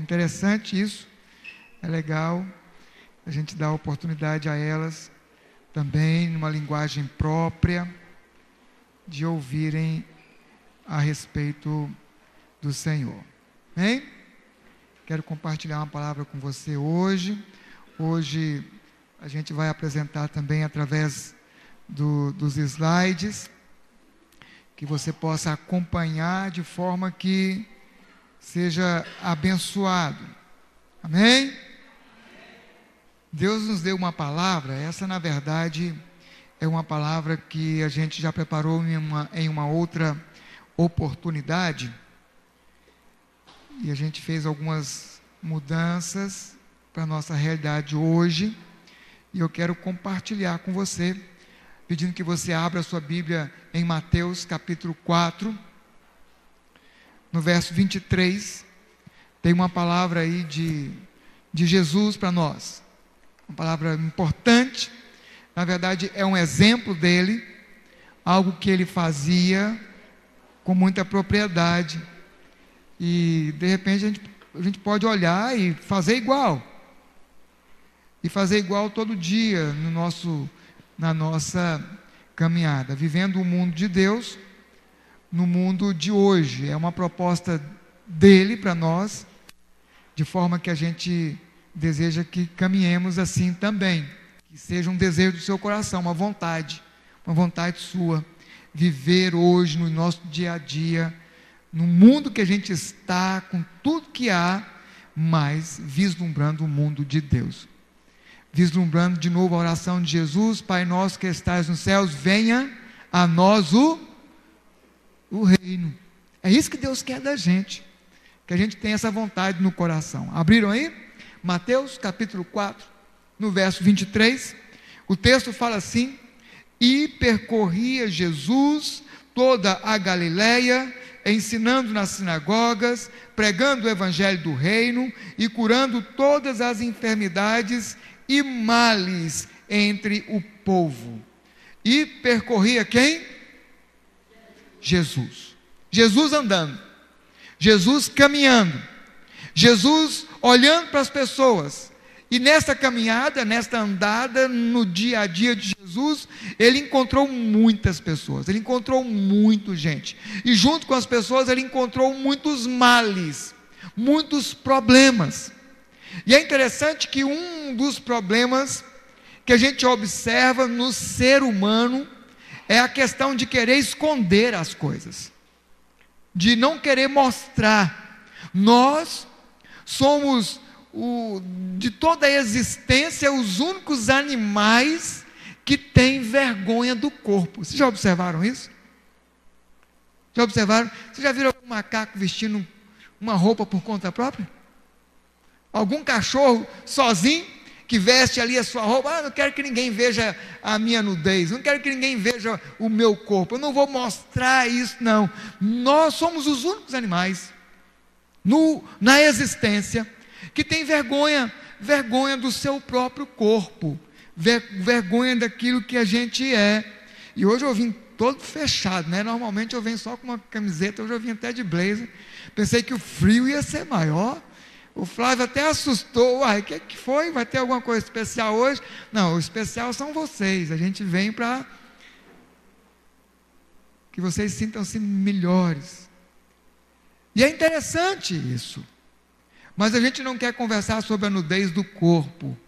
interessante isso, é legal a gente dar oportunidade a elas também, numa linguagem própria, de ouvirem a respeito do Senhor. Amém? Quero compartilhar uma palavra com você hoje. Hoje a gente vai apresentar também através dos slides, que você possa acompanhar de forma que seja abençoado. Amém? Deus nos deu uma palavra, essa na verdade é uma palavra que a gente já preparou em uma outra oportunidade, e a gente fez algumas mudanças para a nossa realidade hoje, e eu quero compartilhar com você, pedindo que você abra a sua Bíblia em Mateus capítulo 4, no verso 23, tem uma palavra aí de Jesus para nós, uma palavra importante, na verdade é um exemplo dele, algo que ele fazia com muita propriedade, e de repente a gente pode olhar e fazer igual, todo dia na nossa caminhada, vivendo o mundo de Deus, no mundo de hoje. É uma proposta dele para nós, de forma que a gente deseja que caminhemos assim também, que seja um desejo do seu coração, uma vontade sua, viver hoje no nosso dia a dia, no mundo que a gente está, com tudo que há, mas vislumbrando o mundo de Deus, vislumbrando de novo a oração de Jesus: Pai nosso que estás nos céus, venha a nós o reino. É isso que Deus quer da gente, que a gente tenha essa vontade no coração. Abriram aí? Mateus capítulo 4, no verso 23, o texto fala assim: e percorria Jesus toda a Galileia, ensinando nas sinagogas, pregando o evangelho do reino e curando todas as enfermidades e males entre o povo. E percorria quem? Jesus andando, Jesus caminhando, Jesus olhando para as pessoas, e nesta caminhada, nesta andada, no dia a dia de Jesus, ele encontrou muitas pessoas, ele encontrou muita gente, e junto com as pessoas ele encontrou muitos males, muitos problemas. E é interessante que um dos problemas que a gente observa no ser humano é a questão de querer esconder as coisas, de não querer mostrar. Nós somos, de toda a existência, os únicos animais que têm vergonha do corpo. Vocês já observaram isso? Já observaram? Vocês já viram algum macaco vestindo uma roupa por conta própria? Algum cachorro sozinho que veste ali a sua roupa? Não quero que ninguém veja a minha nudez, não quero que ninguém veja o meu corpo, eu não vou mostrar isso, não. Nós somos os únicos animais na existência que tem vergonha do seu próprio corpo, vergonha daquilo que a gente é. E hoje eu vim todo fechado, né? Normalmente eu venho só com uma camiseta, hoje eu vim até de blazer, pensei que o frio ia ser maior. O Flávio até assustou: uai, o que foi? Vai ter alguma coisa especial hoje? Não, o especial são vocês, a gente vem para que vocês sintam-se melhores. E é interessante isso, mas a gente não quer conversar sobre a nudez do corpo.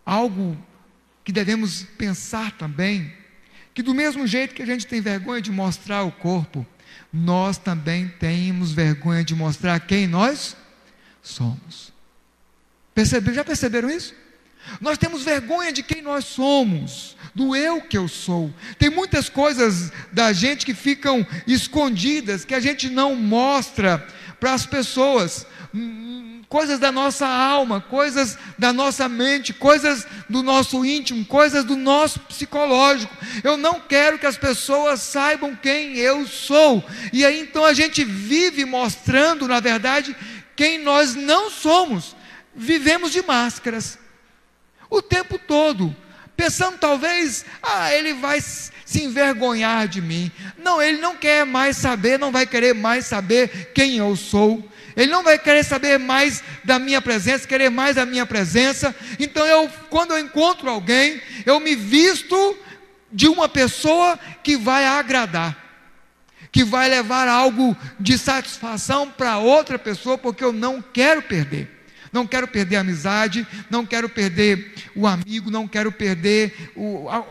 Algo que devemos pensar também, que do mesmo jeito que a gente tem vergonha de mostrar o corpo, nós também temos vergonha de mostrar quem nós somos. Já perceberam isso? Nós temos vergonha de quem nós somos, do eu que eu sou. Tem muitas coisas da gente que ficam escondidas, que a gente não mostra para as pessoas, coisas da nossa alma, coisas da nossa mente, coisas do nosso íntimo, coisas do nosso psicológico. Eu não quero que as pessoas saibam quem eu sou, e aí então a gente vive mostrando, na verdade, quem nós não somos. Vivemos de máscaras o tempo todo, pensando talvez, ele vai se envergonhar de mim. Não, ele não quer mais saber, não vai querer mais saber quem eu sou. Ele não vai querer saber mais da minha presença, querer mais da minha presença. Então quando eu encontro alguém, eu me visto de uma pessoa que vai agradar, que vai levar algo de satisfação para outra pessoa, porque eu não quero perder. Não quero perder a amizade, não quero perder o amigo, não quero perder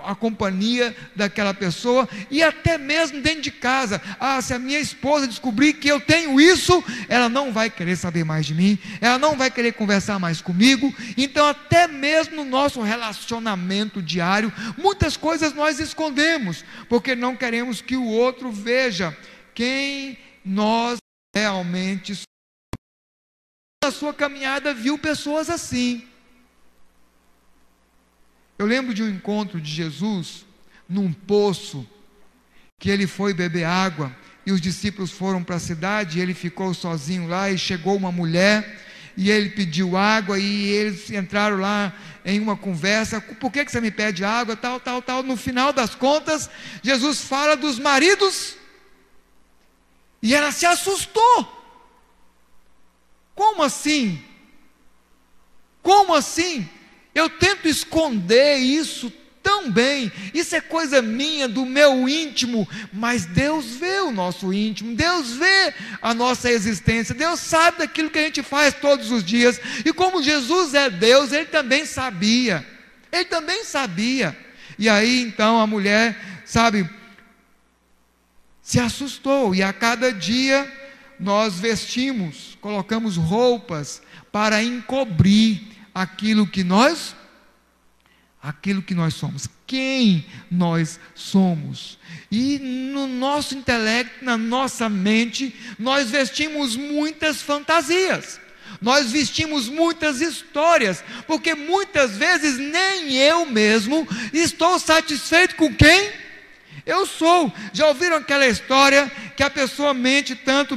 a companhia daquela pessoa, e até mesmo dentro de casa. Se a minha esposa descobrir que eu tenho isso, ela não vai querer saber mais de mim, ela não vai querer conversar mais comigo. Então até mesmo no nosso relacionamento diário, muitas coisas nós escondemos, porque não queremos que o outro veja quem nós realmente somos. Na sua caminhada viu pessoas assim. Eu lembro de um encontro de Jesus num poço, que ele foi beber água e os discípulos foram para a cidade, e ele ficou sozinho lá, e chegou uma mulher e ele pediu água, e eles entraram lá em uma conversa. Por que você me pede água, tal. No final das contas, Jesus fala dos maridos e ela se assustou. Como assim? Como assim? Eu tento esconder isso tão bem, isso é coisa minha, do meu íntimo, mas Deus vê o nosso íntimo, Deus vê a nossa existência, Deus sabe daquilo que a gente faz todos os dias. E como Jesus é Deus, Ele também sabia, e aí então a mulher, se assustou, e a cada dia nós vestimos, colocamos roupas para encobrir aquilo que nós somos, quem nós somos. E no nosso intelecto, na nossa mente, nós vestimos muitas fantasias, nós vestimos muitas histórias, porque muitas vezes nem eu mesmo estou satisfeito com quem eu sou. Já ouviram aquela história que a pessoa mente tanto,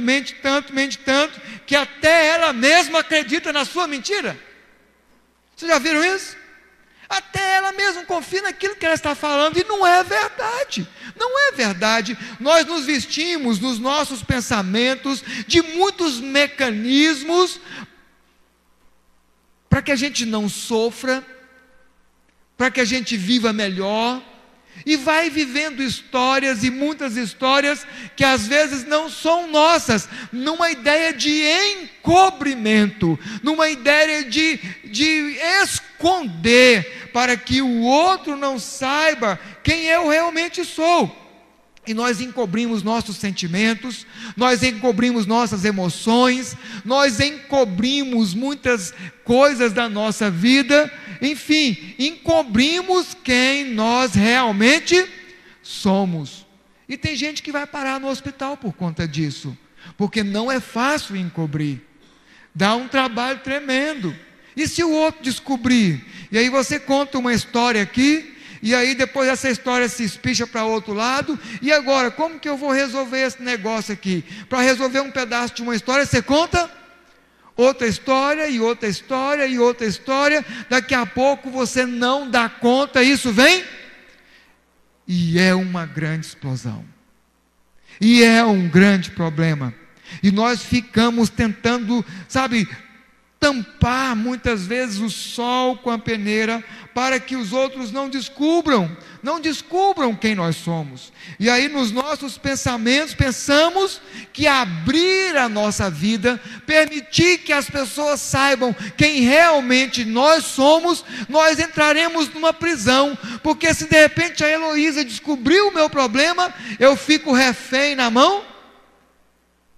que até ela mesma acredita na sua mentira? Vocês já viram isso? Até ela mesma confia naquilo que ela está falando, e não é verdade. Nós nos vestimos nos nossos pensamentos de muitos mecanismos para que a gente não sofra, para que a gente viva melhor, e vai vivendo histórias, e muitas histórias que às vezes não são nossas, numa ideia de encobrimento, numa ideia de esconder, para que o outro não saiba quem eu realmente sou. E nós encobrimos nossos sentimentos, nós encobrimos nossas emoções, nós encobrimos muitas coisas da nossa vida, enfim, encobrimos quem nós realmente somos. E tem gente que vai parar no hospital por conta disso, porque não é fácil encobrir, dá um trabalho tremendo. E se o outro descobrir? E aí você conta uma história aqui, e aí depois essa história se espicha para outro lado, e agora, como que eu vou resolver esse negócio aqui? Para resolver um pedaço de uma história, você conta outra história, e outra história, e outra história, daqui a pouco você não dá conta, isso vem, e é uma grande explosão, e é um grande problema, e nós ficamos tentando, tampar muitas vezes o sol com a peneira, para que os outros não descubram quem nós somos. E aí nos nossos pensamentos, pensamos que abrir a nossa vida, permitir que as pessoas saibam quem realmente nós somos, nós entraremos numa prisão, porque se de repente a Heloísa descobrir o meu problema, eu fico refém na mão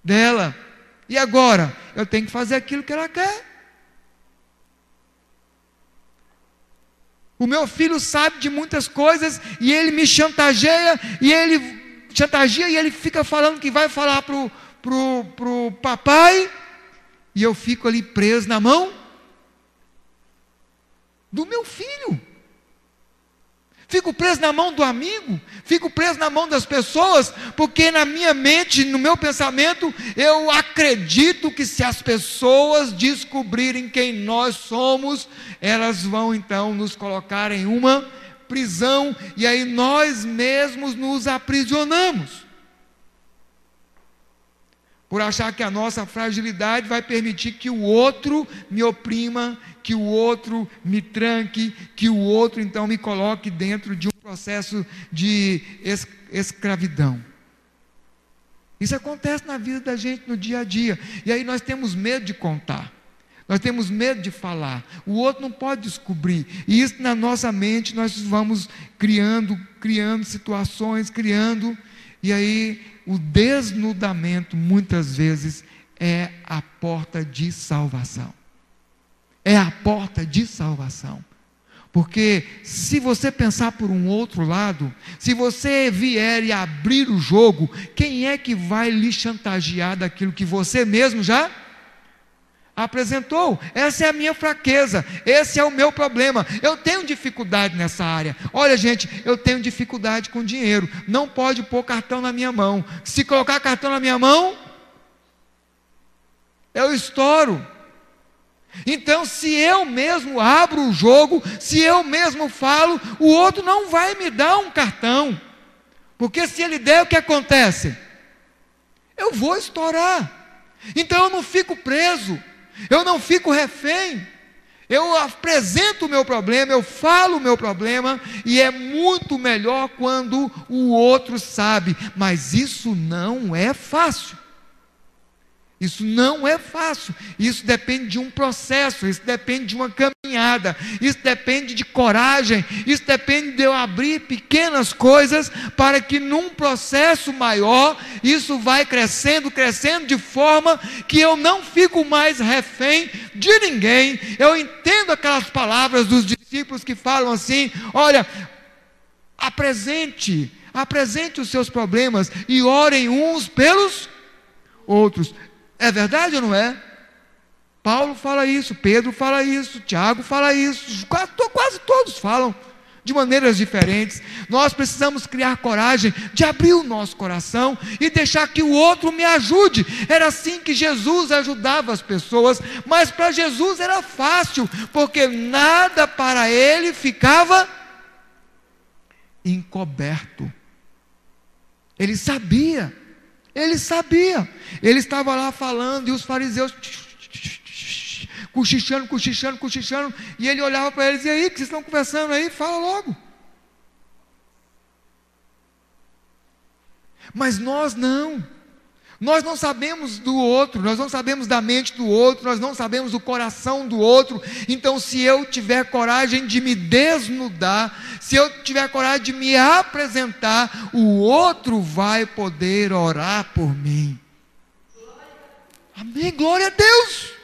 dela, e agora? Eu tenho que fazer aquilo que ela quer. O meu filho sabe de muitas coisas, e ele me chantageia, e ele fica falando que vai falar pro papai, e eu fico ali preso na mão do meu filho. Fico preso na mão do amigo, fico preso na mão das pessoas, porque na minha mente, no meu pensamento, eu acredito que se as pessoas descobrirem quem nós somos, elas vão então nos colocar em uma prisão, e aí nós mesmos nos aprisionamos. por achar que a nossa fragilidade vai permitir que o outro me oprima, que o outro me tranque, que o outro então me coloque dentro de um processo de escravidão. Isso acontece na vida da gente no dia a dia, e aí nós temos medo de contar, nós temos medo de falar, o outro não pode descobrir, e isso na nossa mente nós vamos criando situações, e aí o desnudamento muitas vezes é a porta de salvação. É a porta de salvação. Porque se você pensar por um outro lado, se você vier e abrir o jogo, quem é que vai lhe chantagear daquilo que você mesmo já apresentou? Essa é a minha fraqueza, esse é o meu problema, eu tenho dificuldade nessa área. Olha gente, eu tenho dificuldade com dinheiro, não pode pôr cartão na minha mão, se colocar cartão na minha mão, eu estouro. Então se eu mesmo abro o jogo, se eu mesmo falo, o outro não vai me dar um cartão, porque se ele der, o que acontece? Eu vou estourar. Então eu não fico preso, eu não fico refém, eu apresento o meu problema, eu falo o meu problema, e é muito melhor quando o outro sabe, mas isso não é fácil. Isso não é fácil, isso depende de um processo, isso depende de uma caminhada, isso depende de coragem, isso depende de eu abrir pequenas coisas para que num processo maior, isso vai crescendo de forma que eu não fico mais refém de ninguém. Eu entendo aquelas palavras dos discípulos que falam assim: olha, apresente os seus problemas e orem uns pelos outros. É verdade ou não é? Paulo fala isso, Pedro fala isso, Tiago fala isso, quase todos falam de maneiras diferentes. Nós precisamos criar coragem de abrir o nosso coração e deixar que o outro me ajude. Era assim que Jesus ajudava as pessoas, mas para Jesus era fácil, porque nada para ele ficava encoberto. Ele sabia, ele estava lá falando, e os fariseus cochichando, e ele olhava para eles: e aí, que vocês estão conversando aí? Fala logo. Mas nós não sabemos do outro, nós não sabemos da mente do outro, nós não sabemos do coração do outro. Então se eu tiver coragem de me desnudar, se eu tiver coragem de me apresentar, o outro vai poder orar por mim. Amém, glória a Deus.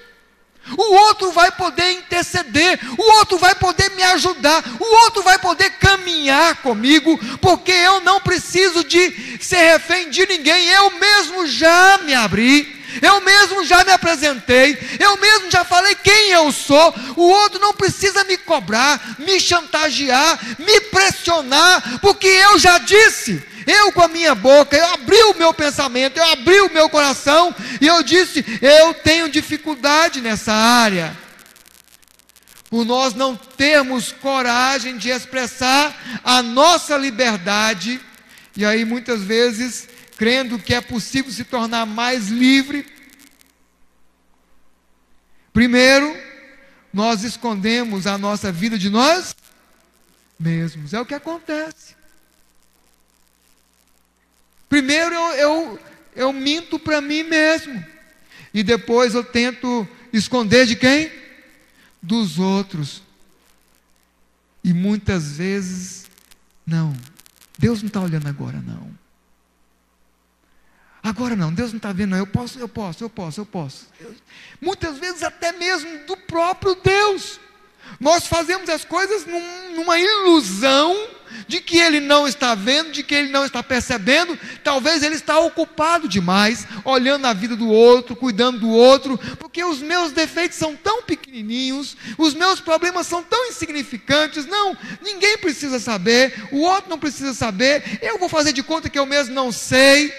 O outro vai poder interceder, o outro vai poder me ajudar, o outro vai poder caminhar comigo, porque eu não preciso de ser refém de ninguém. Eu mesmo já me abri, eu mesmo já me apresentei, eu mesmo já falei quem eu sou. O outro não precisa me cobrar, me chantagear, me pressionar, porque eu já disse. Eu com a minha boca, eu abri o meu pensamento, eu abri o meu coração, e eu disse: eu tenho dificuldade nessa área. Por nós não termos coragem de expressar a nossa liberdade, e aí muitas vezes, crendo que é possível se tornar mais livre, primeiro, nós escondemos a nossa vida de nós mesmos. É o que acontece. Primeiro eu minto para mim mesmo, e depois eu tento esconder de quem? Dos outros. E muitas vezes, não, Deus não está olhando agora não. Agora não, Deus não está vendo não, eu posso. Muitas vezes até mesmo do próprio Deus. Nós fazemos as coisas numa ilusão de que Ele não está vendo, de que Ele não está percebendo. Talvez Ele está ocupado demais, olhando a vida do outro, cuidando do outro, porque os meus defeitos são tão pequenininhos, os meus problemas são tão insignificantes. Não, ninguém precisa saber, o outro não precisa saber, eu vou fazer de conta que eu mesmo não sei.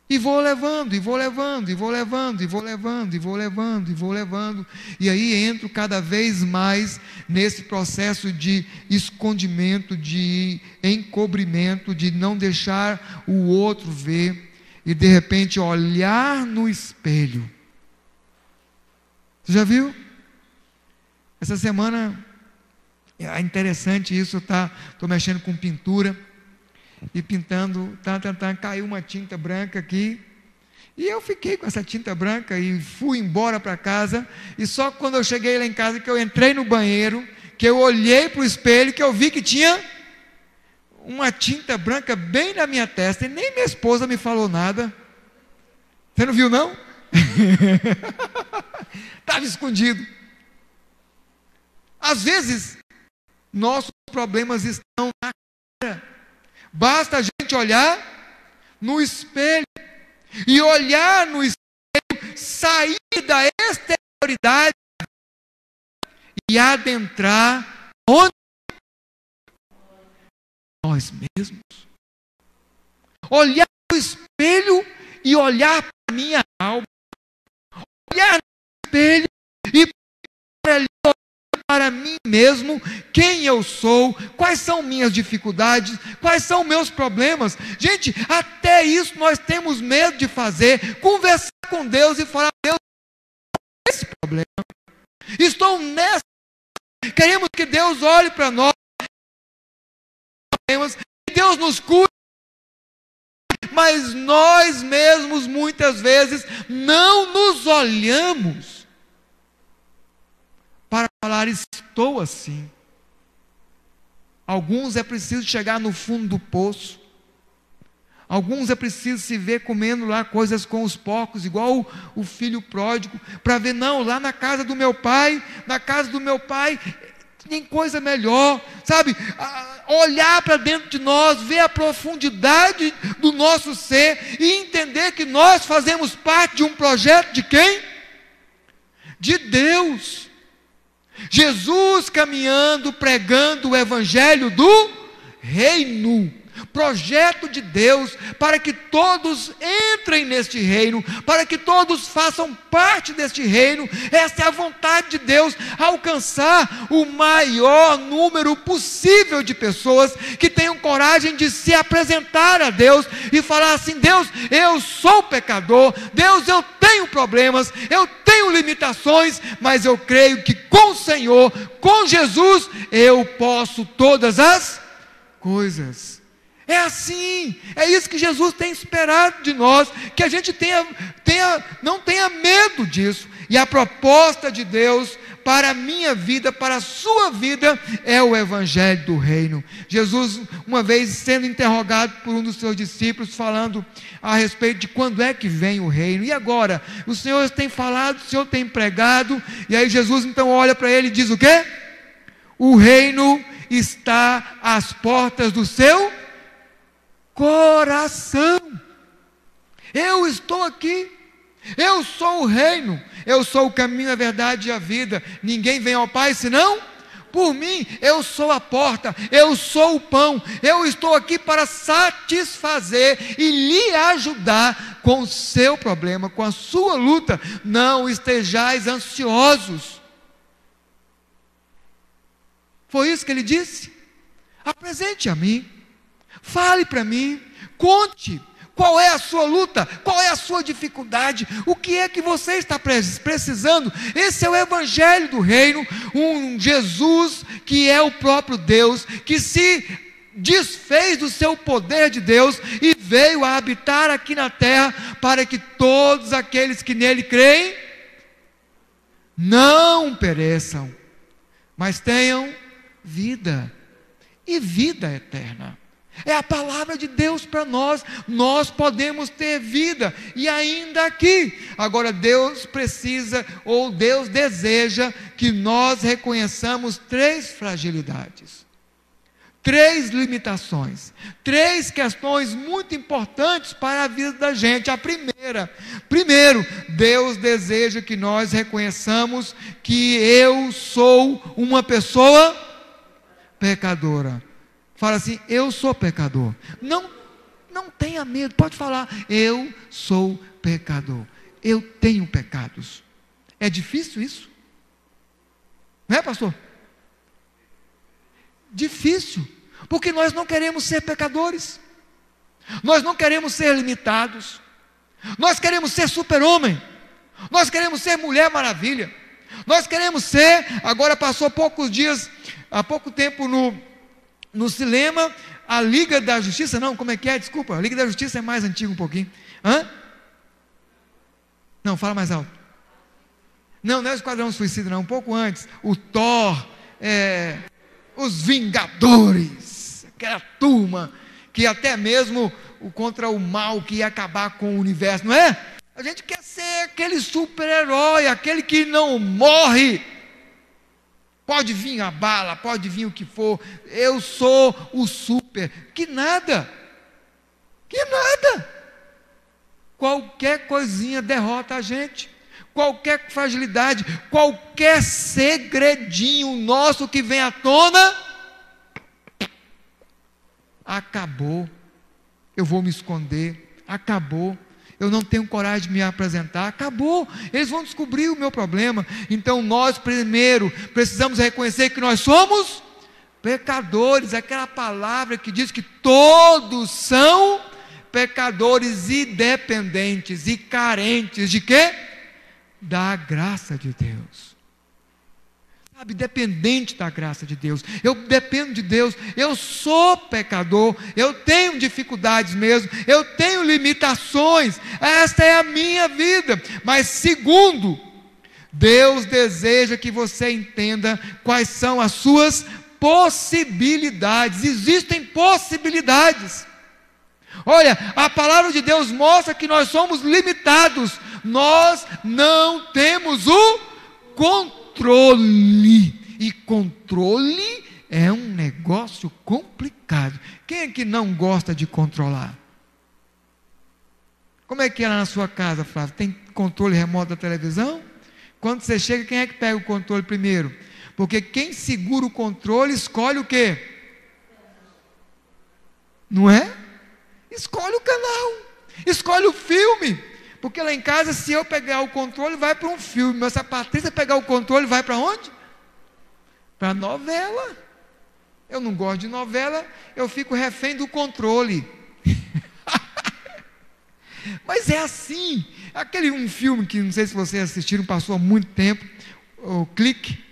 E vou levando, e aí entro cada vez mais nesse processo de escondimento, de encobrimento, de não deixar o outro ver. e de repente olhar no espelho. Você já viu? Essa semana é interessante isso, estou mexendo com pintura e pintando, caiu uma tinta branca aqui, e eu fiquei com essa tinta branca e fui embora para casa, e só quando eu cheguei lá em casa, que eu entrei no banheiro, que eu olhei para o espelho, que eu vi que tinha uma tinta branca bem na minha testa, e nem minha esposa me falou nada. Você não viu, não? Estava escondido. Às vezes, nossos problemas estão na cara. Basta a gente olhar no espelho, e olhar no espelho, sair da exterioridade e adentrar onde? Nós mesmos. Olhar no espelho e olhar para a minha alma. Olhar no espelho e para mim mesmo, quem eu sou, quais são minhas dificuldades, quais são meus problemas. Gente, até isso nós temos medo de fazer, conversar com Deus e falar: Deus, esse problema, estou nessa, queremos que Deus olhe para nós, que Deus nos cure, mas nós mesmos muitas vezes não nos olhamos para falar: estou assim. Alguns é preciso chegar no fundo do poço, alguns é preciso se ver comendo lá coisas com os porcos, igual o filho pródigo, para ver: não, lá na casa do meu pai tem coisa melhor, sabe? Olhar para dentro de nós, ver a profundidade do nosso ser e entender que nós fazemos parte de um projeto de quem? De Deus. Jesus caminhando, pregando o evangelho do reino, projeto de Deus, para que todos entrem neste reino, para que todos façam parte deste reino. Esta é a vontade de Deus, alcançar o maior número possível de pessoas que tenham coragem de se apresentar a Deus e falar assim: Deus, eu sou pecador, Deus, eu tenho problemas, eu tenho limitações, mas eu creio que com o Senhor, com Jesus, eu posso todas as coisas. É assim, é isso que Jesus tem esperado de nós, que a gente não tenha medo disso. E a proposta de Deus para a minha vida, para a sua vida, é o evangelho do reino. Jesus, uma vez sendo interrogado por um dos seus discípulos, falando a respeito de quando é que vem o reino. E agora? O Senhor tem falado, o Senhor tem pregado, e aí Jesus então olha para ele e diz o quê? O reino está às portas do seu coração. Eu estou aqui, eu sou o reino, eu sou o caminho, a verdade e a vida. Ninguém vem ao Pai senão por mim. Eu sou a porta, eu sou o pão, eu estou aqui para satisfazer e lhe ajudar com o seu problema, com a sua luta. Não estejais ansiosos. Foi isso que ele disse? Apresente a mim, fale para mim, conte qual é a sua luta, qual é a sua dificuldade, o que é que você está precisando. Esse é o evangelho do reino, um Jesus que é o próprio Deus, que se desfez do seu poder de Deus e veio a habitar aqui na terra, para que todos aqueles que nele creem não pereçam, mas tenham vida, e vida eterna. É a palavra de Deus para nós. Nós podemos ter vida, e ainda aqui. Agora Deus precisa, ou Deus deseja, que nós reconheçamos 3 fragilidades, 3 limitações, 3 questões muito importantes para a vida da gente. A primeiro, Deus deseja que nós reconheçamos que eu sou uma pessoa pecadora. Fala assim: eu sou pecador. Não tenha medo, pode falar: eu sou pecador, eu tenho pecados. É difícil isso? Não é, pastor? Difícil, porque nós não queremos ser pecadores, nós não queremos ser limitados, Nós queremos ser super-homem. Nós queremos ser Mulher Maravilha. Nós queremos ser, agora passou poucos dias, há pouco tempo no cinema, a Liga da Justiça, não, como é que é? Desculpa, a Liga da Justiça é mais antiga um pouquinho. Hã? Não, fala mais alto. Não, não é o Esquadrão Suicida, não, um pouco antes. O Thor, os Vingadores, aquela turma que até mesmo contra o mal que ia acabar com o universo, não é? A gente quer ser aquele super-herói, aquele que não morre. Pode vir a bala, pode vir o que for, eu sou o super. Que nada. Qualquer coisinha derrota a gente. Qualquer fragilidade, qualquer segredinho nosso que vem à tona, acabou. Eu vou me esconder, acabou. Eu não tenho coragem de me apresentar, acabou. Eles vão descobrir o meu problema. Então nós primeiro precisamos reconhecer que nós somos pecadores. Aquela palavra que diz que todos são pecadores e dependentes e carentes de quê? Da graça de Deus. Sabe, dependente da graça de Deus. Eu dependo de Deus, eu sou pecador, eu tenho dificuldades mesmo, eu tenho limitações, esta é a minha vida. Mas segundo, Deus deseja que você entenda quais são as suas possibilidades. Existem possibilidades. Olha, a palavra de Deus mostra que nós somos limitados, nós não temos o controle, e controle é um negócio complicado. Quem é que não gosta de controlar? Como é que é lá na sua casa, Flávio? Tem controle remoto da televisão? Quando você chega, quem é que pega o controle primeiro? Porque quem segura o controle escolhe o quê? Não é? Escolhe o canal, escolhe o filme. Porque lá em casa, se eu pegar o controle, vai para um filme. Mas se a Patrícia pegar o controle, vai para onde? Para a novela. Eu não gosto de novela, eu fico refém do controle. Mas é assim. Um filme que não sei se vocês assistiram, passou há muito tempo, o Clique.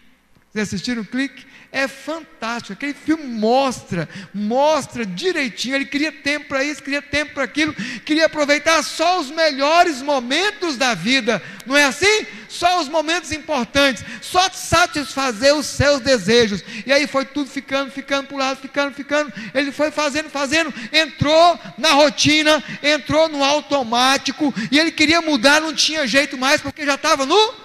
Vocês assistiram o Clique? É fantástico. Aquele filme mostra direitinho. Ele queria tempo para isso, queria tempo para aquilo, queria aproveitar só os melhores momentos da vida. Não é assim? Só os momentos importantes, só satisfazer os seus desejos. E aí foi tudo ficando para o lado, ficando. Ele foi fazendo, entrou na rotina, entrou no automático, e ele queria mudar, não tinha jeito mais, porque já estava no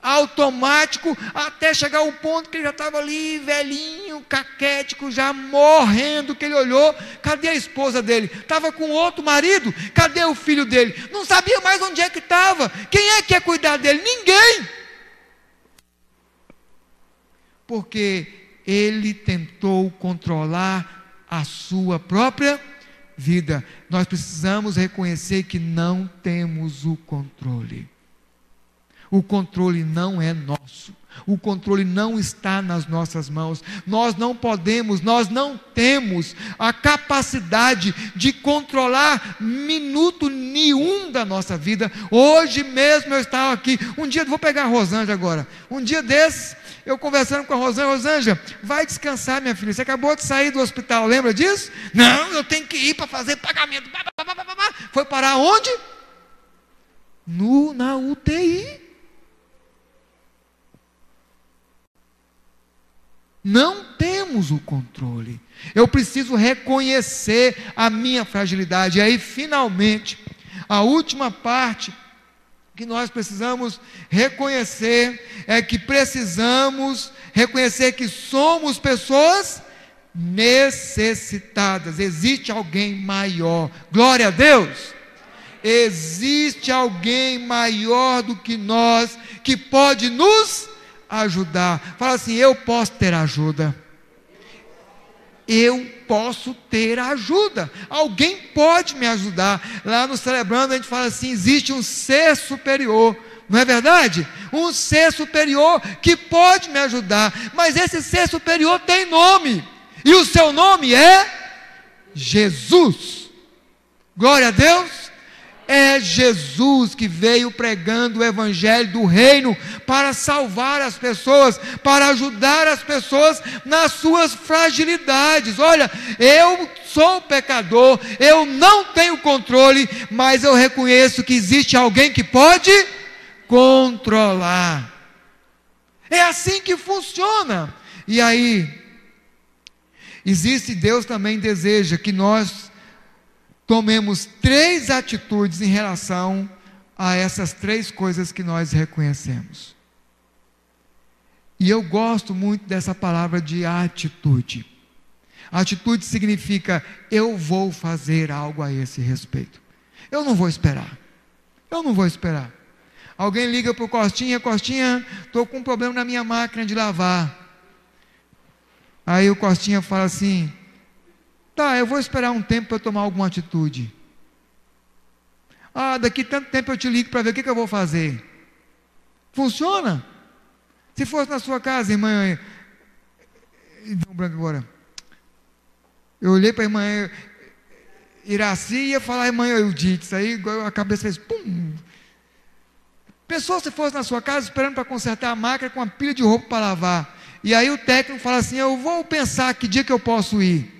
automático, até chegar ao ponto que ele já estava ali, velhinho, caquético, já morrendo, que ele olhou, cadê a esposa dele? Estava com outro marido, cadê o filho dele? Não sabia mais onde é que estava, quem é que ia cuidar dele? Ninguém, porque ele tentou controlar a sua própria vida. Nós precisamos reconhecer que não temos o controle. O controle não é nosso, o controle não está nas nossas mãos. Nós não temos a capacidade de controlar minuto nenhum da nossa vida. Hoje mesmo eu estava aqui, um dia, vou pegar a Rosângela agora, um dia desses, eu conversando com a Rosângela, vai descansar, minha filha, você acabou de sair do hospital, lembra disso? Não, eu tenho que ir para fazer pagamento. Foi parar onde? Na UTI. Não temos o controle. Eu preciso reconhecer a minha fragilidade. E aí, finalmente, a última parte que nós precisamos reconhecer é que precisamos reconhecer que somos pessoas necessitadas. Existe alguém maior. Glória a Deus. Existe alguém maior do que nós que pode nos ajudar. Fala assim: eu posso ter ajuda. Eu posso ter ajuda. Alguém pode me ajudar. Lá no Celebrando a gente fala assim: existe um ser superior. Não é verdade? Um ser superior que pode me ajudar. Mas esse ser superior tem nome. E o seu nome é Jesus. Glória a Deus. É Jesus que veio pregando o evangelho do reino para salvar as pessoas, para ajudar as pessoas nas suas fragilidades. Olha, eu sou pecador, eu não tenho controle, mas eu reconheço que existe alguém que pode controlar. É assim que funciona. E aí, Deus também deseja que nós tomemos 3 atitudes em relação a essas 3 coisas que nós reconhecemos. E eu gosto muito dessa palavra de atitude. Atitude significa: eu vou fazer algo a esse respeito. Eu não vou esperar. Alguém liga para o Costinha: Costinha, estou com um problema na minha máquina de lavar. Aí o Costinha fala assim: tá, eu vou esperar um tempo para tomar alguma atitude. Daqui tanto tempo eu te ligo para ver o que eu vou fazer. Funciona? Se fosse na sua casa, irmã, não branco agora. Eu olhei para a irmã Iraci e ia falar: irmã Eudite. Isso aí a cabeça fez pum. Pensou se fosse na sua casa esperando para consertar a máquina com uma pilha de roupa para lavar. E aí o técnico fala assim: eu vou pensar que dia que eu posso ir.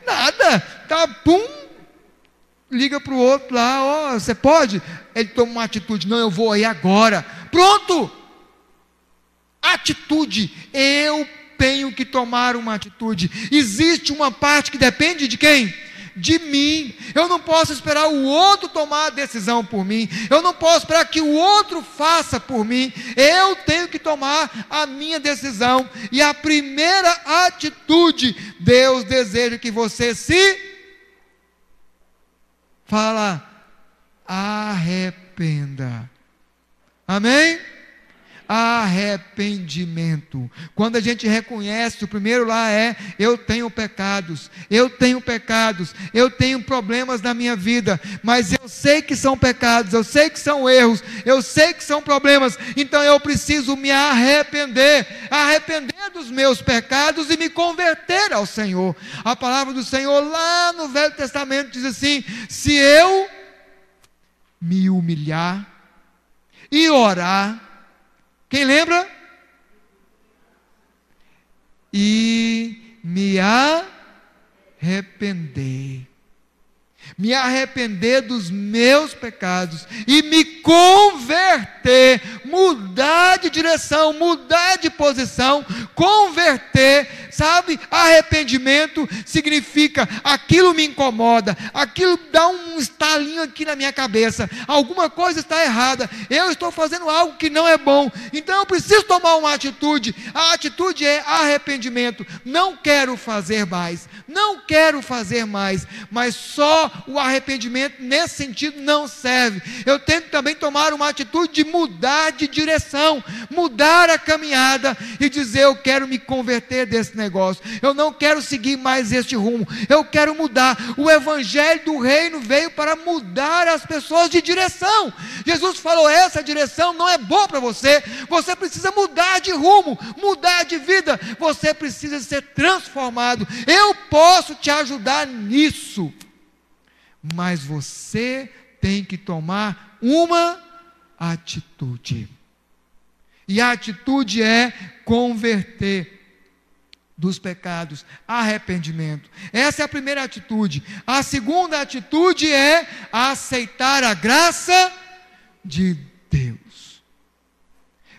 Nada, tá, pum, liga para o outro lá: você pode? Ele toma uma atitude: não, eu vou aí agora. Pronto, atitude. Eu tenho que tomar uma atitude. Existe uma parte que depende de quem? De mim. Eu não posso esperar o outro tomar a decisão por mim, eu não posso esperar que o outro faça por mim. Eu tenho que tomar a minha decisão. E a primeira atitude, Deus deseja que você se arrependa. Amém? Arrependimento. Quando a gente reconhece, o primeiro lá é: eu tenho pecados, eu tenho problemas na minha vida, mas eu sei que são pecados, eu sei que são erros, eu sei que são problemas, então eu preciso me arrepender dos meus pecados e me converter ao Senhor. A palavra do Senhor lá no Velho Testamento diz assim: se eu me humilhar e orar, quem lembra? E me arrepender dos meus pecados e me converter, mudar de direção, mudar de posição, converter, sabe? Arrependimento significa: aquilo me incomoda, aquilo dá um estalinho aqui na minha cabeça, alguma coisa está errada, eu estou fazendo algo que não é bom, então eu preciso tomar uma atitude. A atitude é arrependimento. Não quero fazer mais, mas só o arrependimento nesse sentido não serve. Eu tenho que também tomar uma atitude de mudar de direção, mudar a caminhada e dizer: eu quero me converter desse negócio, eu não quero seguir mais este rumo, eu quero mudar. O evangelho do reino veio para mudar as pessoas de direção. Jesus falou: essa direção não é boa para você, você precisa mudar de rumo, mudar de vida, você precisa ser transformado. Eu posso te ajudar nisso, mas você tem que tomar uma atitude. E a atitude é converter dos pecados, arrependimento. Essa é a primeira atitude. A segunda atitude é aceitar a graça de Deus.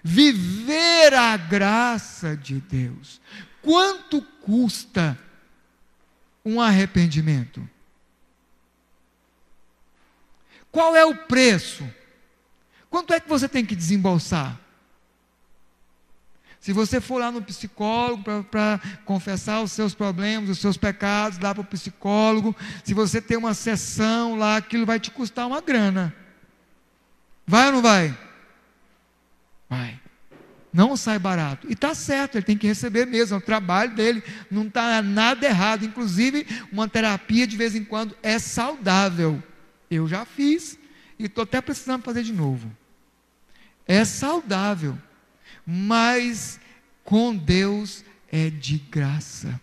Viver a graça de Deus. Quanto custa um arrependimento? Qual é o preço? Quanto é que você tem que desembolsar? Se você for lá no psicólogo para confessar os seus problemas, os seus pecados, lá para o psicólogo, se você tem uma sessão lá, aquilo vai te custar uma grana. Vai ou não vai? Vai. Não sai barato. E está certo, ele tem que receber mesmo, é o trabalho dele, não está nada errado. Inclusive, uma terapia de vez em quando é saudável. Eu já fiz e estou até precisando fazer de novo. É saudável, mas com Deus é de graça.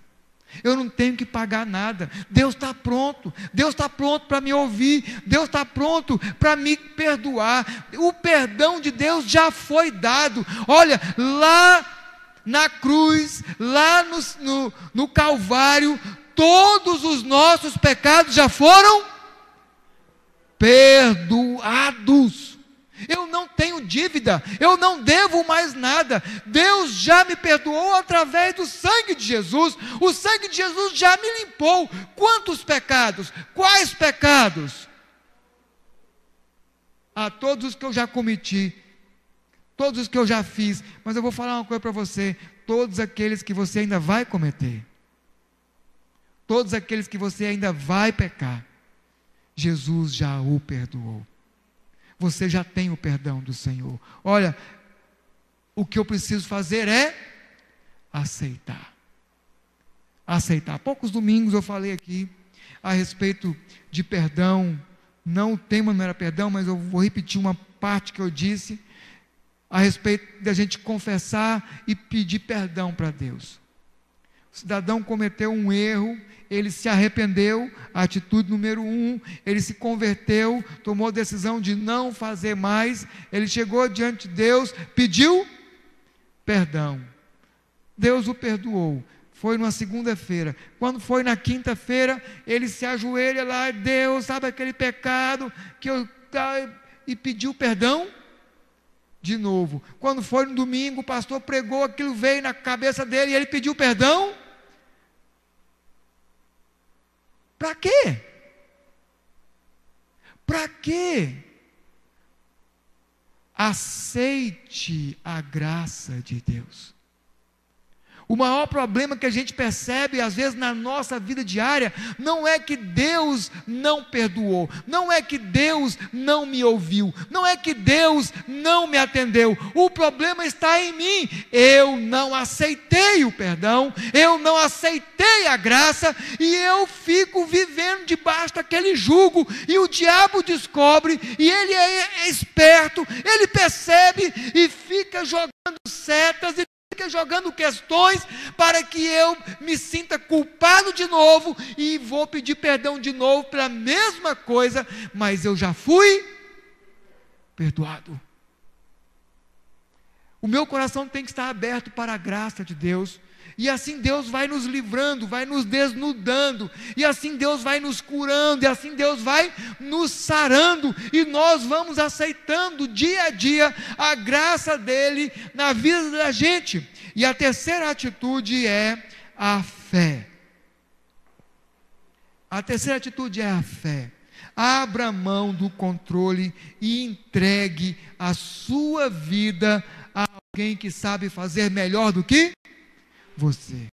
Eu não tenho que pagar nada. Deus está pronto. Deus está pronto para me ouvir. Deus está pronto para me perdoar. O perdão de Deus já foi dado. Olha, lá na cruz, lá no Calvário, todos os nossos pecados já foram perdoados. Eu não tenho dívida, eu não devo mais nada. Deus já me perdoou através do sangue de Jesus. O sangue de Jesus já me limpou. Quantos pecados? Quais pecados? Todos os que eu já cometi, todos os que eu já fiz. Mas eu vou falar uma coisa para você: todos aqueles que você ainda vai cometer, todos aqueles que você ainda vai pecar, Jesus já o perdoou. Você já tem o perdão do Senhor. Olha, o que eu preciso fazer é aceitar. Aceitar. Há poucos domingos eu falei aqui a respeito de perdão. Não, o tema não era perdão, mas eu vou repetir uma parte que eu disse a respeito de a gente confessar e pedir perdão para Deus. O cidadão cometeu um erro, ele se arrependeu, a atitude número 1, ele se converteu, tomou a decisão de não fazer mais, ele chegou diante de Deus, pediu perdão, Deus o perdoou. Foi numa segunda-feira. Quando foi na quinta-feira, ele se ajoelha lá: Deus, sabe aquele pecado que eu... e pediu perdão de novo. Quando foi no domingo, o pastor pregou, aquilo veio na cabeça dele e ele pediu perdão. Para quê? Para quê? Aceite a graça de Deus. O maior problema que a gente percebe, às vezes, na nossa vida diária, não é que Deus não perdoou, não é que Deus não me ouviu, não é que Deus não me atendeu. O problema está em mim. Eu não aceitei o perdão, eu não aceitei a graça, e eu fico vivendo debaixo daquele jugo, e o diabo descobre, e ele é esperto, ele percebe, e fica jogando setas, e fica jogando questões para que eu me sinta culpado de novo e vou pedir perdão de novo pela mesma coisa, mas eu já fui perdoado. O meu coração tem que estar aberto para a graça de Deus, e assim Deus vai nos livrando, vai nos desnudando, e assim Deus vai nos curando, e assim Deus vai nos sarando, e nós vamos aceitando dia a dia a graça dele na vida da gente. E a terceira atitude é a fé. A terceira atitude é a fé. Abra mão do controle e entregue a sua vida a alguém que sabe fazer melhor do que você.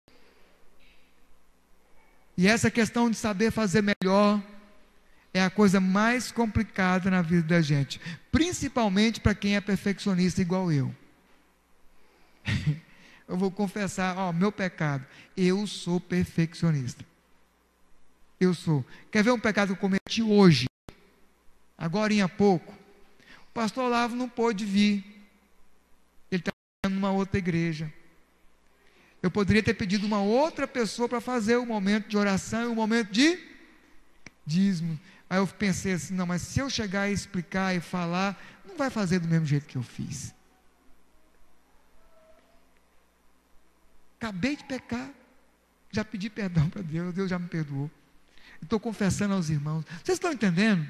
E essa questão de saber fazer melhor é a coisa mais complicada na vida da gente, principalmente para quem é perfeccionista igual eu. Eu vou confessar, meu pecado, eu sou perfeccionista. Eu sou. Quer ver um pecado que eu cometi hoje? Agorinha há pouco. O pastor Olavo não pôde vir. Ele está numa outra igreja. Eu poderia ter pedido uma outra pessoa para fazer o momento de oração e o momento de dízimo. Aí eu pensei assim: não, mas se eu chegar e explicar e falar, não vai fazer do mesmo jeito que eu fiz. Acabei de pecar, já pedi perdão para Deus, Deus já me perdoou. Estou confessando aos irmãos. Vocês estão entendendo?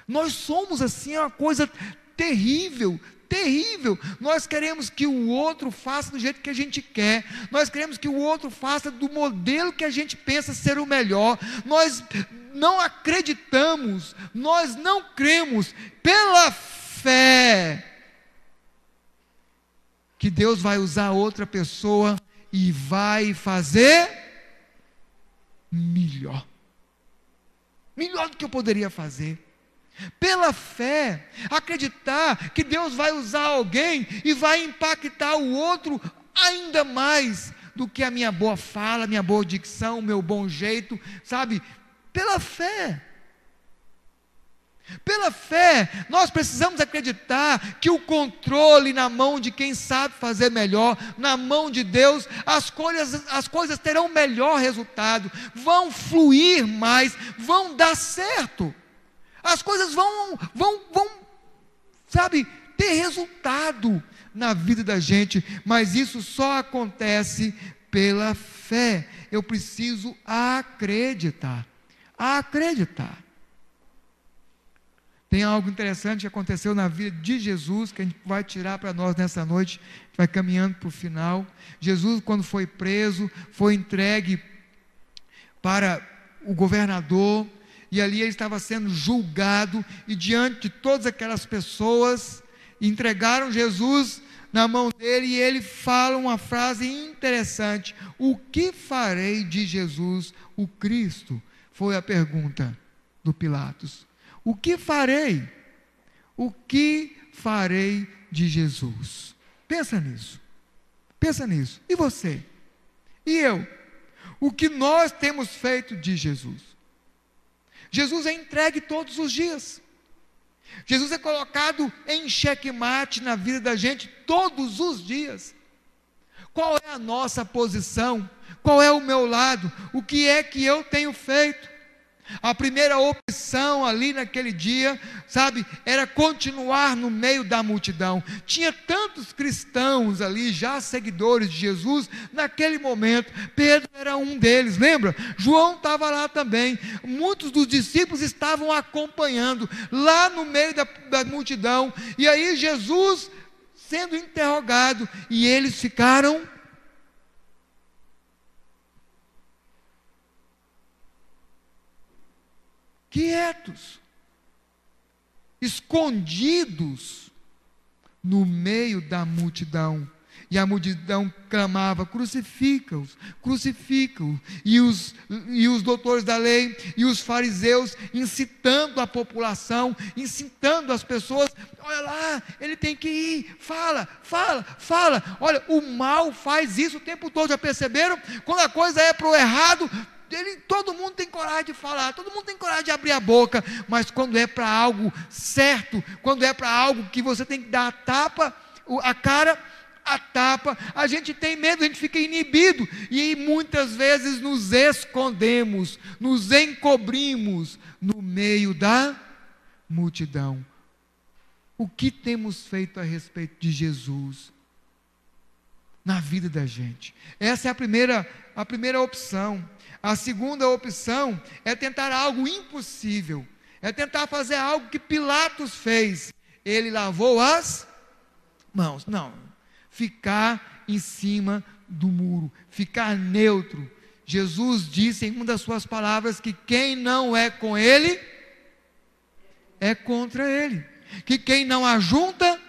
Nós somos assim, é uma coisa terrível, terrível. Nós queremos que o outro faça do jeito que a gente quer, nós queremos que o outro faça do modelo que a gente pensa ser o melhor. Nós não acreditamos, nós não cremos pela fé que Deus vai usar outra pessoa e vai fazer melhor do que eu poderia fazer. Pela fé, acreditar que Deus vai usar alguém e vai impactar o outro ainda mais do que a minha boa fala, a minha boa dicção, o meu bom jeito, sabe? Pela fé. Pela fé, nós precisamos acreditar que o controle na mão de quem sabe fazer melhor, na mão de Deus, as coisas terão melhor resultado, vão fluir mais, vão dar certo, as coisas vão, sabe, ter resultado na vida da gente, mas isso só acontece pela fé. Eu preciso acreditar. Tem algo interessante que aconteceu na vida de Jesus, que a gente vai tirar para nós nessa noite, vai caminhando para o final. Jesus, quando foi preso, foi entregue para o governador, e ali ele estava sendo julgado, e diante de todas aquelas pessoas, entregaram Jesus na mão dele, e ele fala uma frase interessante: o que farei de Jesus, o Cristo? Foi a pergunta do Pilatos. O que farei? O que farei de Jesus? Pensa nisso. E você? E eu? O que nós temos feito de Jesus? Jesus é entregue todos os dias. Jesus é colocado em xeque-mate na vida da gente todos os dias. Qual é a nossa posição? Qual é o meu lado? O que é que eu tenho feito? A primeira opção ali naquele dia, sabe, era continuar no meio da multidão. Tinha tantos cristãos ali, já seguidores de Jesus, naquele momento. Pedro era um deles, lembra? João estava lá também. Muitos dos discípulos estavam acompanhando, lá no meio da multidão. E aí Jesus sendo interrogado, e eles ficaram quietos, escondidos no meio da multidão. E a multidão clamava: crucifica-os, crucifica-os. E os doutores da lei e os fariseus incitando a população, incitando as pessoas: olha lá, ele tem que ir, fala. Olha, o mal faz isso o tempo todo, já perceberam? Quando a coisa é para o errado, todo mundo tem coragem de falar, todo mundo tem coragem de abrir a boca, mas quando é para algo certo, quando é para algo que você tem que dar a cara, a gente tem medo, a gente fica inibido, e muitas vezes nos escondemos, nos encobrimos no meio da multidão. O que temos feito a respeito de Jesus na vida da gente? Essa é a primeira opção. A segunda opção é tentar algo impossível, é tentar fazer algo que Pilatos fez. Ele lavou as mãos. Não, ficar em cima do muro, ficar neutro. Jesus disse em uma das suas palavras que quem não é com ele, é contra ele. Que quem não ajunta,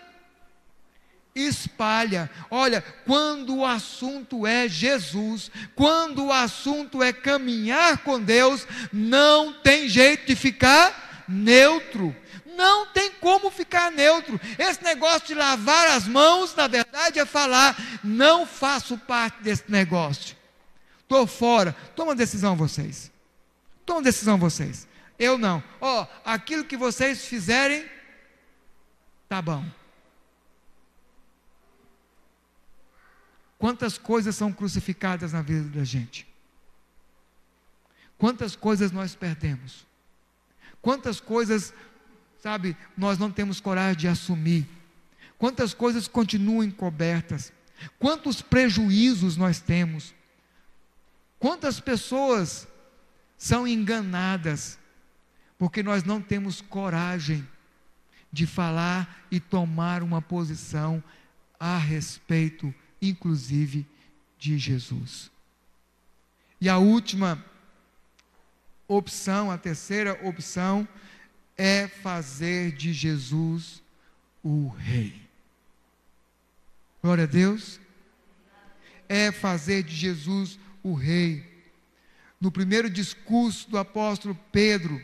espalha. Olha, quando o assunto é Jesus, quando o assunto é caminhar com Deus, não tem jeito de ficar neutro. Não tem como ficar neutro. Esse negócio de lavar as mãos, na verdade, é falar: não faço parte desse negócio, estou fora. Toma uma decisão vocês. Eu não. Aquilo que vocês fizerem, tá bom. Quantas coisas são crucificadas na vida da gente? Quantas coisas nós perdemos? Quantas coisas, sabe, nós não temos coragem de assumir? Quantas coisas continuam encobertas? Quantos prejuízos nós temos? Quantas pessoas são enganadas porque nós não temos coragem de falar e tomar uma posição a respeito, inclusive, de Jesus. E a última opção, a terceira opção, é fazer de Jesus o Rei. Glória a Deus. É fazer de Jesus o Rei. No primeiro discurso do apóstolo Pedro,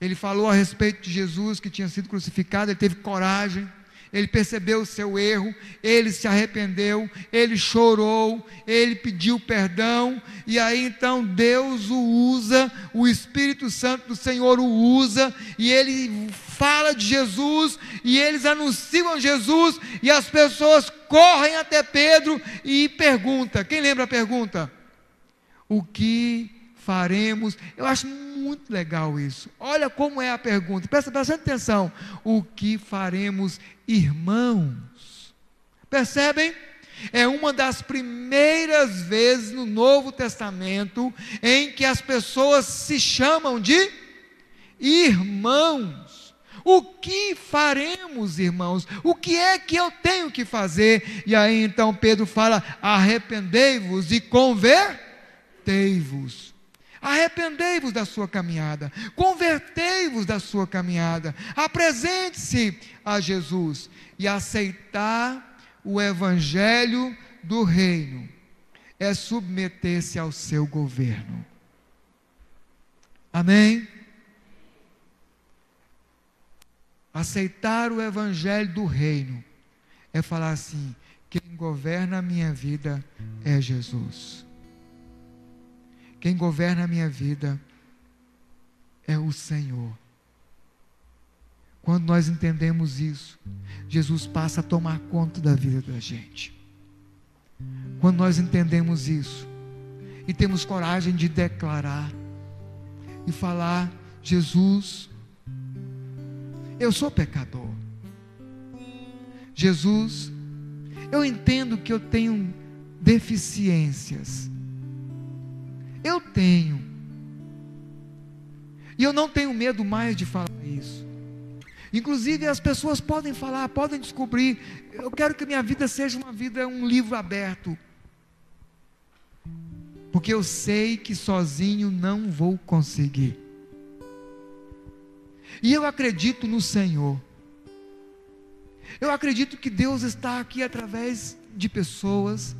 ele falou a respeito de Jesus que tinha sido crucificado. Ele teve coragem, Ele percebeu o seu erro, ele se arrependeu, ele chorou, ele pediu perdão, e aí então Deus o usa, o Espírito Santo do Senhor o usa, e ele fala de Jesus, e eles anunciam Jesus, e as pessoas correm até Pedro e perguntam. Quem lembra a pergunta? O que faremos? Eu acho muito legal isso. Olha como é a pergunta, presta bastante atenção. O que faremos, irmãos? Percebem? É uma das primeiras vezes no Novo Testamento em que as pessoas se chamam de irmãos. O que faremos, irmãos? O que é que eu tenho que fazer? E aí então Pedro fala: arrependei-vos e convertei-vos. Arrependei-vos da sua caminhada, convertei-vos da sua caminhada, apresente-se a Jesus. E aceitar o evangelho do reino é submeter-se ao seu governo. Amém? Aceitar o evangelho do reino é falar assim: quem governa a minha vida é Jesus. Quem governa a minha vida é o Senhor. Quando nós entendemos isso, Jesus passa a tomar conta da vida da gente. Quando nós entendemos isso e temos coragem de declarar e falar: Jesus, eu sou pecador. Jesus, eu entendo que eu tenho deficiências. Eu tenho. E eu não tenho medo mais de falar isso. Inclusive as pessoas podem falar, podem descobrir. Eu quero que minha vida seja uma vida, um livro aberto. Porque eu sei que sozinho não vou conseguir. E eu acredito no Senhor. Eu acredito que Deus está aqui através de pessoas.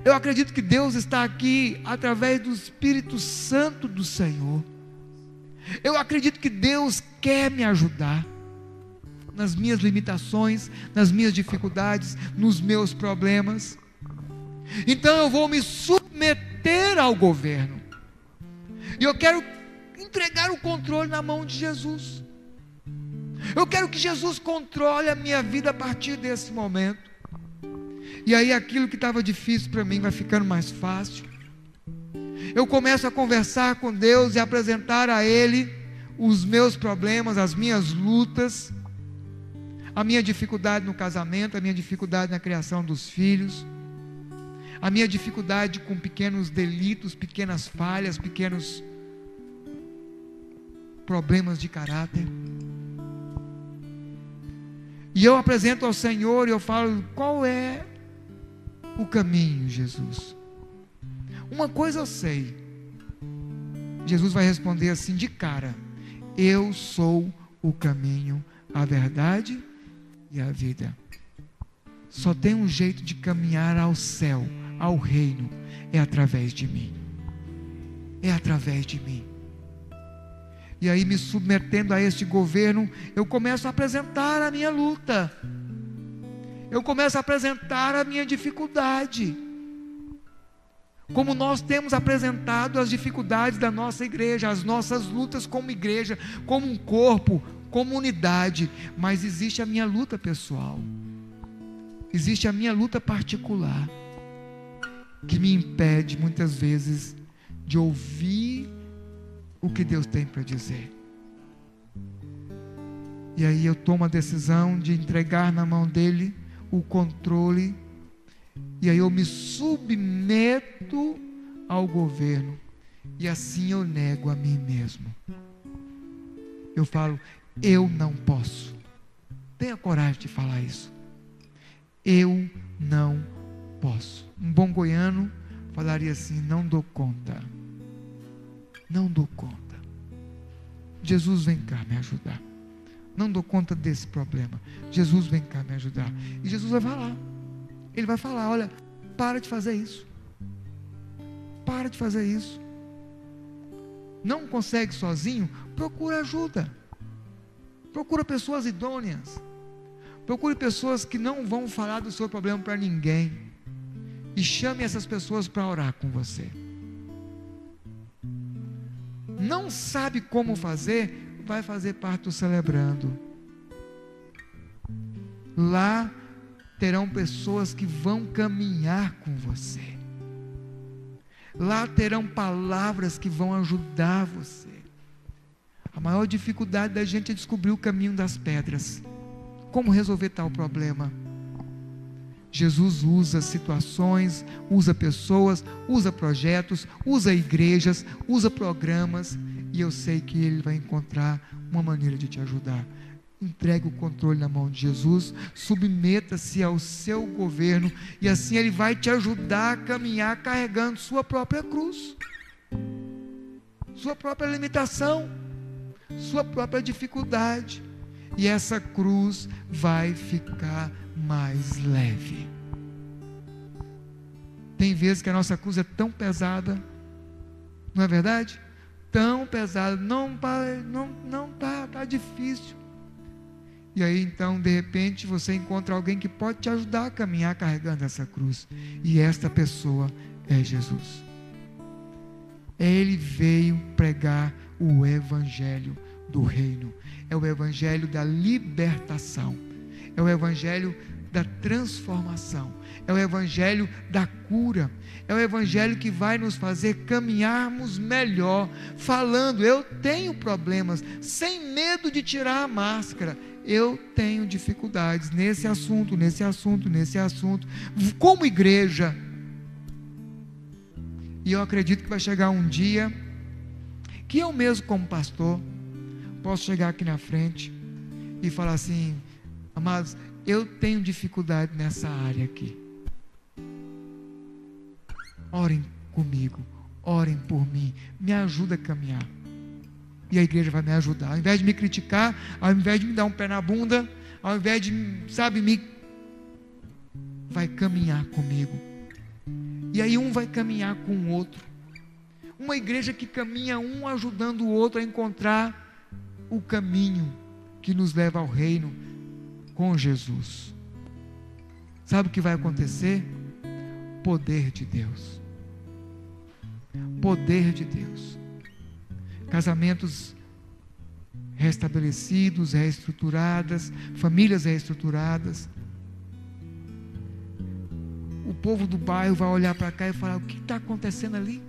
Eu acredito que Deus está aqui através do Espírito Santo do Senhor. Eu acredito que Deus quer me ajudar nas minhas limitações, nas minhas dificuldades, nos meus problemas. Então eu vou me submeter ao governo. E eu quero entregar o controle na mão de Jesus. Eu quero que Jesus controle a minha vida a partir desse momento. E aí aquilo que estava difícil para mim vai ficando mais fácil. Eu começo a conversar com Deus e apresentar a Ele os meus problemas, as minhas lutas, a minha dificuldade no casamento, a minha dificuldade na criação dos filhos, a minha dificuldade com pequenos delitos, pequenas falhas, pequenos problemas de caráter. E eu apresento ao Senhor e eu falo: qual é o caminho, Jesus? Uma coisa eu sei. Jesus vai responder assim de cara: eu sou o caminho, a verdade e a vida. Só tem um jeito de caminhar ao céu, ao reino, é através de mim. É através de mim. E aí, me submetendo a este governo, eu começo a apresentar a minha luta. Eu começo a apresentar a minha dificuldade. Como nós temos apresentado as dificuldades da nossa igreja, as nossas lutas como igreja, como um corpo, como unidade. Mas existe a minha luta pessoal. Existe a minha luta particular, que me impede muitas vezes de ouvir o que Deus tem para dizer. E aí eu tomo a decisão de entregar na mão dele o controle, e aí eu me submeto ao governo, e assim eu nego a mim mesmo. Eu falo: eu não posso. Tenha coragem de falar isso. Eu não posso. Um bom goiano falaria assim: não dou conta. Não dou conta. Jesus, vem cá me ajudar. Não dou conta desse problema. Jesus, vem cá me ajudar. E Jesus vai falar. Ele vai falar: olha, para de fazer isso. Para de fazer isso. Não consegue sozinho? Procura ajuda. Procura pessoas idôneas. Procure pessoas que não vão falar do seu problema para ninguém. E chame essas pessoas para orar com você. Não sabe como fazer? Vai fazer parte do Celebrando. Lá terão pessoas que vão caminhar com você. Lá terão palavras que vão ajudar você. A maior dificuldade da gente é descobrir o caminho das pedras. Como resolver tal problema? Jesus usa situações, usa pessoas, usa projetos, usa igrejas, usa programas, e eu sei que Ele vai encontrar uma maneira de te ajudar. Entregue o controle na mão de Jesus, submeta-se ao seu governo, e assim Ele vai te ajudar a caminhar carregando sua própria cruz, sua própria limitação, sua própria dificuldade, e essa cruz vai ficar mais leve. Tem vezes que a nossa cruz é tão pesada, não é verdade? Tão pesada, tá difícil. E aí então, de repente, você encontra alguém que pode te ajudar a caminhar carregando essa cruz. E esta pessoa é Jesus. Ele veio pregar o evangelho do reino. É o evangelho da libertação. É o evangelho da transformação. É o evangelho da cura. É o evangelho que vai nos fazer caminharmos melhor, falando: eu tenho problemas, sem medo de tirar a máscara. Eu tenho dificuldades nesse assunto, como igreja. E eu acredito que vai chegar um dia que eu mesmo, como pastor, posso chegar aqui na frente e falar assim: amados, eu tenho dificuldade nessa área aqui. Orem comigo, orem por mim, me ajuda a caminhar. E a igreja vai me ajudar. Ao invés de me criticar, ao invés de me dar um pé na bunda, ao invés de, vai caminhar comigo. E aí um vai caminhar com o outro. Uma igreja que caminha um ajudando o outro a encontrar o caminho que nos leva ao reino com Jesus. Sabe o que vai acontecer? Poder de Deus. Poder de Deus. Casamentos restabelecidos, reestruturadas, famílias reestruturadas. O povo do bairro vai olhar para cá e falar: o que está acontecendo ali?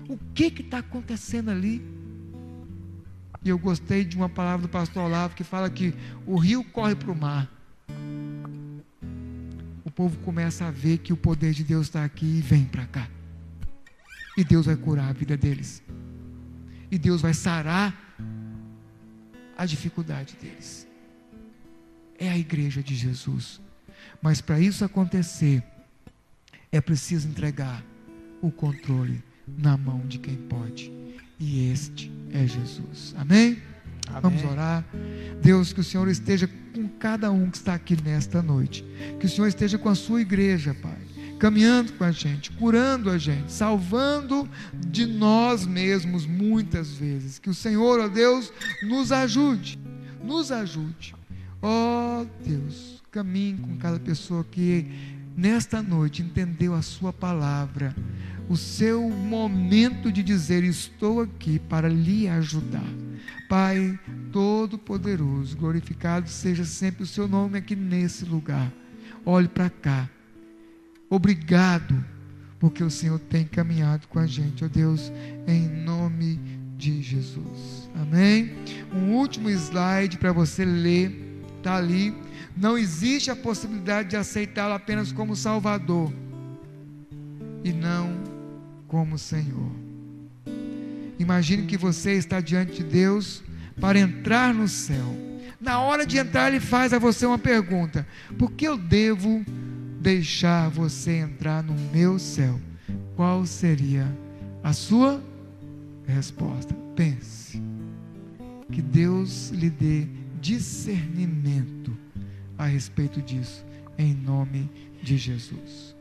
O que está acontecendo ali? E eu gostei de uma palavra do pastor Olavo que fala que o rio corre para o mar. O povo começa a ver que o poder de Deus está aqui e vem para cá. E Deus vai curar a vida deles. E Deus vai sarar a dificuldade deles. É a igreja de Jesus. Mas para isso acontecer, é preciso entregar o controle na mão de quem pode. E este é Jesus. Amém? Amém. Vamos orar. Deus, que o Senhor esteja com cada um que está aqui nesta noite. Que o Senhor esteja com a sua igreja, Pai, caminhando com a gente, curando a gente, salvando de nós mesmos muitas vezes. Que o Senhor, ó Deus, nos ajude. Ó Deus, caminhe com cada pessoa que nesta noite entendeu a sua palavra, o seu momento de dizer: estou aqui para lhe ajudar. Pai Todo-Poderoso, glorificado seja sempre o seu nome aqui nesse lugar. Olhe para cá. Obrigado, porque o Senhor tem caminhado com a gente, ó Deus, em nome de Jesus. Amém? Um último slide para você ler, está ali. Não existe a possibilidade de aceitá-lo apenas como Salvador e não como Senhor. Imagine que você está diante de Deus para entrar no céu. Na hora de entrar, Ele faz a você uma pergunta: por que eu devo deixar você entrar no meu céu? Qual seria a sua resposta? Pense. Que Deus lhe dê discernimento a respeito disso, em nome de Jesus.